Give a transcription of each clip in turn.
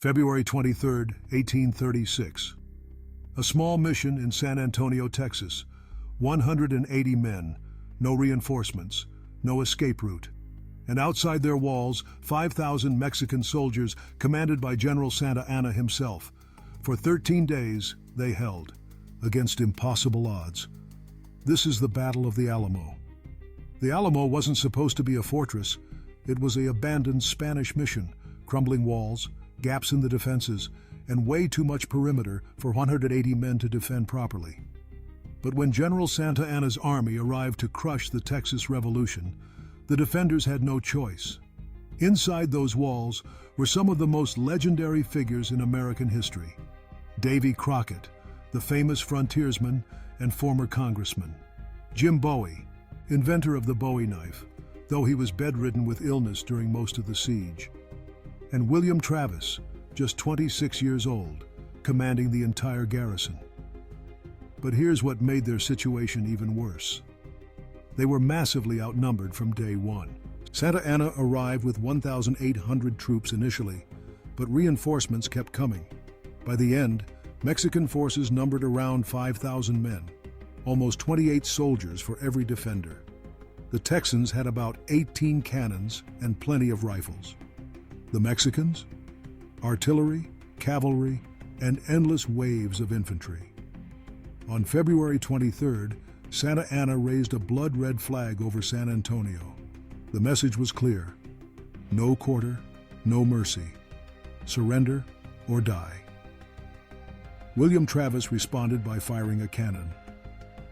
February 23, 1836. A small mission in San Antonio, Texas. 180 men, no reinforcements, no escape route. And outside their walls, 5,000 Mexican soldiers commanded by General Santa Anna himself. For 13 days, they held, against impossible odds. This is the Battle of the Alamo. The Alamo wasn't supposed to be a fortress. It was an abandoned Spanish mission, crumbling walls, gaps in the defenses, and way too much perimeter for 180 men to defend properly. But when General Santa Anna's army arrived to crush the Texas Revolution, the defenders had no choice. Inside those walls were some of the most legendary figures in American history. Davy Crockett, the famous frontiersman and former congressman. Jim Bowie, inventor of the Bowie knife, though he was bedridden with illness during most of the siege. And William Travis, just 26 years old, commanding the entire garrison. But here's what made their situation even worse. They were massively outnumbered from day one. Santa Anna arrived with 1,800 troops initially, but reinforcements kept coming. By the end, Mexican forces numbered around 5,000 men, almost 28 soldiers for every defender. The Texans had about 18 cannons and plenty of rifles. The Mexicans? Artillery, cavalry, and endless waves of infantry. On February 23rd, Santa Anna raised a blood-red flag over San Antonio. The message was clear: no quarter, no mercy. Surrender or die. William Travis responded by firing a cannon.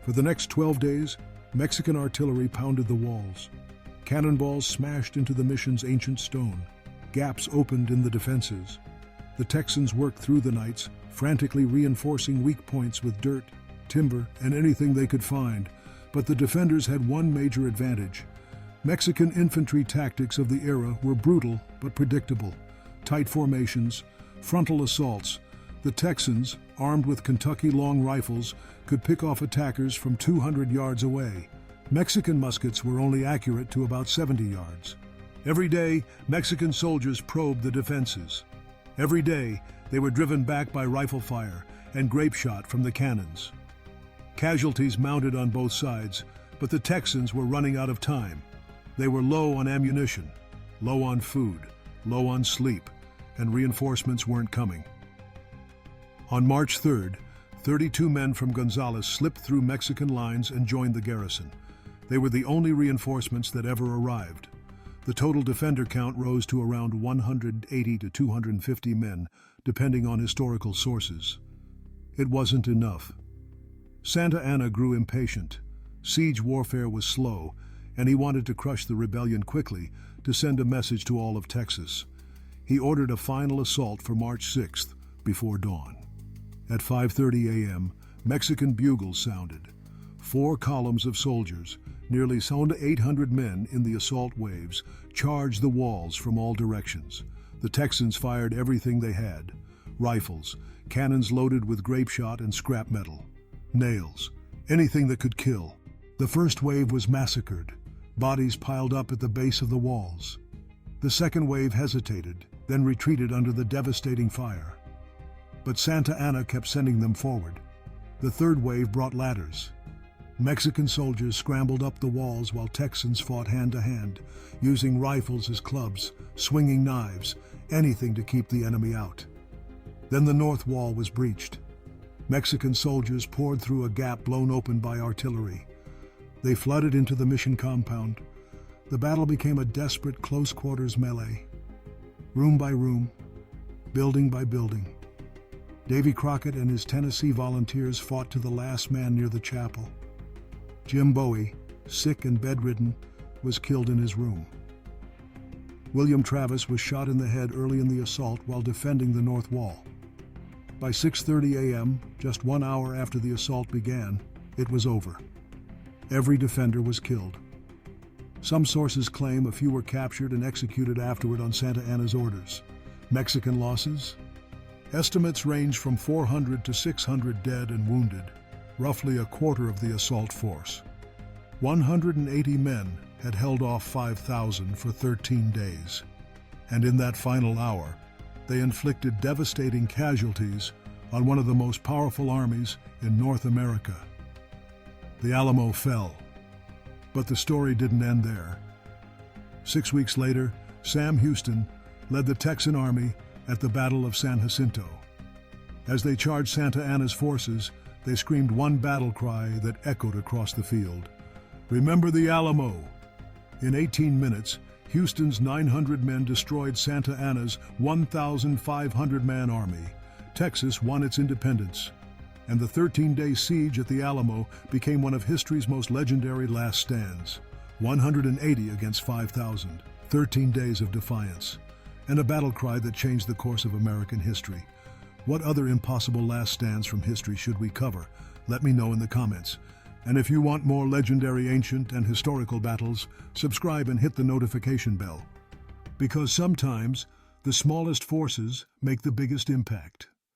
For the next 12 days, Mexican artillery pounded the walls. Cannonballs smashed into the mission's ancient stone. Gaps opened in the defenses. The Texans worked through the nights, frantically reinforcing weak points with dirt, timber, and anything they could find. But the defenders had one major advantage. Mexican infantry tactics of the era were brutal but predictable. Tight formations, frontal assaults. The Texans, armed with Kentucky long rifles, could pick off attackers from 200 yards away. Mexican muskets were only accurate to about 70 yards. Every day, Mexican soldiers probed the defenses. Every day, they were driven back by rifle fire and grape shot from the cannons. Casualties mounted on both sides, but the Texans were running out of time. They were low on ammunition, low on food, low on sleep, and reinforcements weren't coming. On March 3rd, 32 men from Gonzales slipped through Mexican lines and joined the garrison. They were the only reinforcements that ever arrived. The total defender count rose to around 180 to 250 men, depending on historical sources. It wasn't enough. Santa Anna grew impatient. Siege warfare was slow, and he wanted to crush the rebellion quickly to send a message to all of Texas. He ordered a final assault for March 6th, before dawn. At 5:30 a.m., Mexican bugles sounded. 4 columns of soldiers, nearly 800 men in the assault waves, charged the walls from all directions. The Texans fired everything they had: rifles, cannons loaded with grape shot and scrap metal, nails, anything that could kill. The first wave was massacred, bodies piled up at the base of the walls. The second wave hesitated, then retreated under the devastating fire. But Santa Anna kept sending them forward. The third wave brought ladders. Mexican soldiers scrambled up the walls while Texans fought hand-to-hand, using rifles as clubs, swinging knives, anything to keep the enemy out. Then the north wall was breached. Mexican soldiers poured through a gap blown open by artillery. They flooded into the mission compound. The battle became a desperate close-quarters melee. Room by room, building by building. Davy Crockett and his Tennessee volunteers fought to the last man near the chapel. Jim Bowie, sick and bedridden, was killed in his room. William Travis was shot in the head early in the assault while defending the north wall. By 6:30 a.m., just 1 hour after the assault began, it was over. Every defender was killed. Some sources claim a few were captured and executed afterward on Santa Anna's orders. Mexican losses? Estimates range from 400 to 600 dead and wounded, roughly a quarter of the assault force. 180 men had held off 5,000 for 13 days. And in that final hour, they inflicted devastating casualties on one of the most powerful armies in North America. The Alamo fell, but the story didn't end there. 6 weeks later, Sam Houston led the Texan army at the Battle of San Jacinto. As they charged Santa Anna's forces, they screamed one battle cry that echoed across the field: "Remember the Alamo!" In 18 minutes, Houston's 900 men destroyed Santa Anna's 1,500-man army. Texas won its independence, and the 13-day siege at the Alamo became one of history's most legendary last stands. 180 against 5,000, 13 days of defiance, and a battle cry that changed the course of American history. What other impossible last stands from history should we cover? Let me know in the comments. And if you want more legendary ancient and historical battles, subscribe and hit the notification bell. Because sometimes the smallest forces make the biggest impact.